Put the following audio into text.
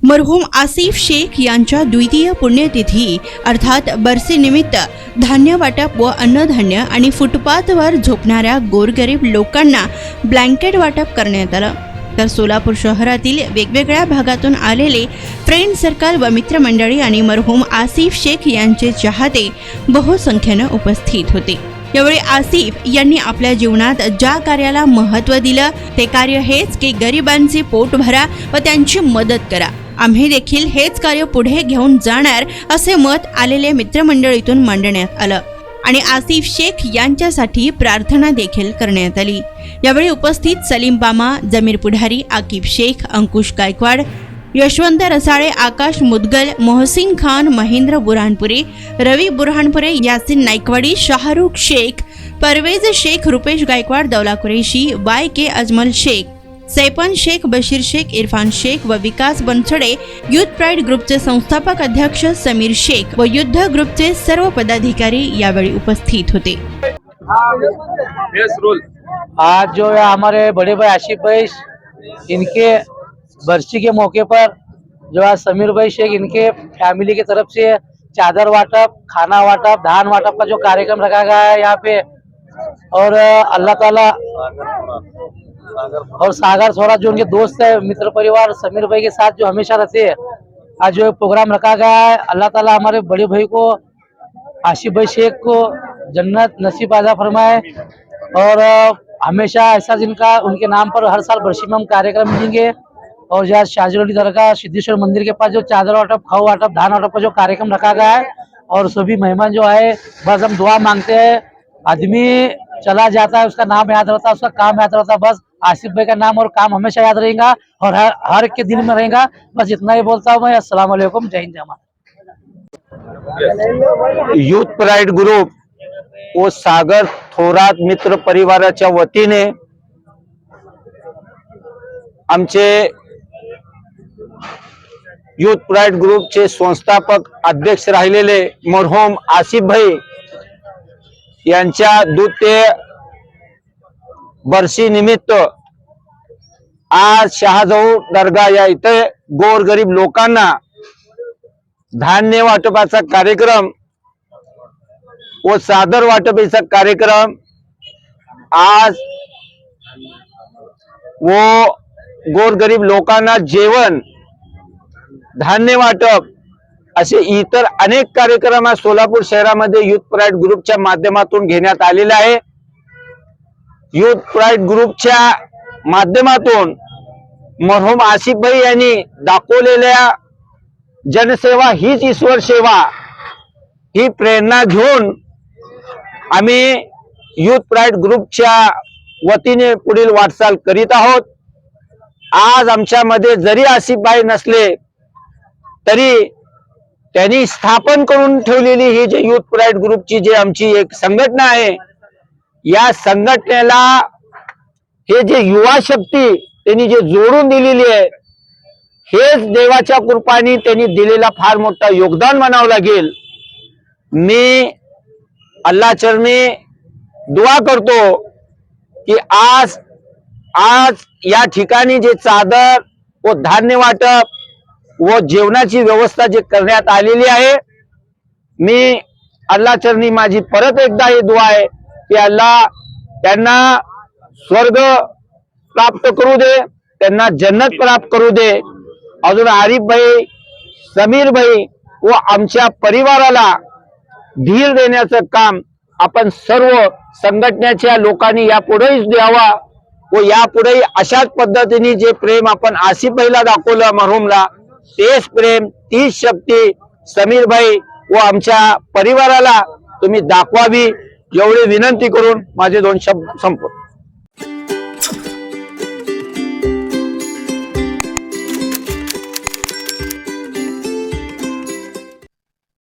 मरहूम आसिफ शेख यांच्या द्वितीय पुण्यतिथी अर्थात बरसीनिमित्त धान्य वाटप व अन्नधान्य आणि फुटपाथवर झोपणाऱ्या गोरगरीब लोकांना ब्लँकेट वाटप करण्यात आलं। तर सोलापूर शहरातील वेगवेगळ्या भागातून आलेले फ्रेंड सर्कल व मित्रमंडळी आणि मरहूम आसिफ शेख यांचे चाहते बहुसंख्येने उपस्थित होते। यावेळी आसिफ यांनी आपल्या जीवनात ज्या कार्याला महत्त्व दिलं ते कार्य हेच की गरिबांचे पोट भरा व त्यांची मदत करा। आम्ही देखील हेच कार्य पुढे घेऊन जाणार असे मत आलेल्या मित्रमंडळीतून मांडण्यात आलं आणि आसिफ शेख यांच्यासाठी प्रार्थना देखील करण्यात आली। यावेळी उपस्थित सलीम बामा, जमीर पुढारी, आकिब शेख, अंकुश गायकवाड, यशवंत रसाळे, आकाश मुदगल, मोहसिन खान, महेंद्र बुरहानपुरे, रवी बुरहानपुरे, यासिन नाईकवाडी, शाहरुख शेख, परवेज शेख, रुपेश गायकवाड, दौला कुरेशी, YK अजमल शेख, सैपन शेख, बशीर शेख, इरफान शेख व विकास बनसोडे, युथ प्राइड ग्रुपचे संस्थापक अध्यक्ष समीर शेख व युद्ध ग्रुपचे सर्व पदाधिकारी यावेळी उपस्थित होते। आज जो है हमारे बड़े भाई आसिफ भाई इनके बरसी के मौके पर जो है समीर भाई शेख इनके फैमिली की तरफ से चादर वाटप, खाना वाटप, धान वाटप का जो कार्यक्रम रखा गया है यहाँ पे, और अल्लाह ताला और सागर स्वराज जो उनके दोस्त है, मित्र परिवार समीर भाई के साथ जो हमेशा रहते हैं, आज जो प्रोग्राम रखा गया है, अल्लाह ताला हमारे बड़े भाई को आसिफ भाई शेख को जन्नत नसीब अता फरमाए और हमेशा ऐसा जिनका उनके नाम पर हर साल बरसी में हम कार्यक्रम मिलेंगे। और जहाँ शाहजलोली दरगाह सिद्धेश्वर मंदिर के पास जो चादर वाटप, खाऊ वाटप, धान वाटप का जो कार्यक्रम रखा गया है, और सभी मेहमान जो आए बस हम दुआ मांगते हैं। आदमी चला जाता है उसका नाम याद रहता है, उसका काम याद रहता है, बस आसिफ भाई का नाम और काम हमेशा याद रहेगा और हर एक के दिल में रहेगा। बस इतना ही बोलता हूँ मैं। अस्सलाम वालेकुम, जय हिंद, जय भारत। युथ प्राइड ग्रुप व सागर थोरात मित्र परिवाराच्या वतीने आमचे युथ प्राइड ग्रुपचे संस्थापक अध्यक्ष राहिलेले मरहूम आसिफ भाई यांच्या द्वितीय बरसी निमित्त आज शहाजवळ दर्गा या इथे गोरगरीब लोकांना धान्य वाटपाचा कार्यक्रम व चादर वाटपाचा कार्यक्रम आज व गोरगरीब लोकांना जेवण, धान्य वाटप असे इतर अनेक कार्यक्रम सोलापूर शहरामध्ये युथ प्राइड ग्रुपच्या माध्यमातून घेण्यात आलेले आहे। युथ प्राइड ग्रुपच्या माध्यमातून मरहूम आसिफ भाई यांनी दाखवलेल्या जनसेवा हीच ईश्वर सेवा ही प्रेरणा घेऊन आम्ही युथ प्राइड ग्रुपच्या वतीने पुढील वाटचाल करीत आहोत। आज आमच्यामध्ये जरी आसिफ भाई नसले तरी त्यांनी स्थापन करून ठेवलेली ही जे युथ प्राइड ग्रुपची जे आमची एक संघटना आहे, या संघटनेला हे जे युवा शक्ती त्यांनी जे जोडून दिलेली आहे, हेच देवाच्या कृपाने त्यांनी दिलेला फार मोठा योगदान म्हणावं लागेल। मी अल्लाह चरणी दुआ करतो की आज या ठिकाणी जे चादर व धान्य वाटप व जेवणाची व्यवस्था जे करण्यात आलेली आहे, मी अल्लाह चरणी माझी परत एकदा ही दुआ आहे की अल्लाह त्यांना स्वर्ग प्राप्त करू दे, त्यांना जन्नत प्राप्त करू दे। अजून आरिफ भाई, समीर भाई व आमच्या परिवाराला धीर देण्याचं काम आपण सर्व संघटनेच्या लोकांनी यापुढेही द्यावा व यापुढे अशाच पद्धतीने जे प्रेम आपण आसिफ भाईला दाखवलं मरहूमला, तेच प्रेम, तीच शक्ती समीर भाई व आमच्या परिवाराला तुम्ही दाखवावी एवढी विनंती करून माझे दोन शब्द संपवतो।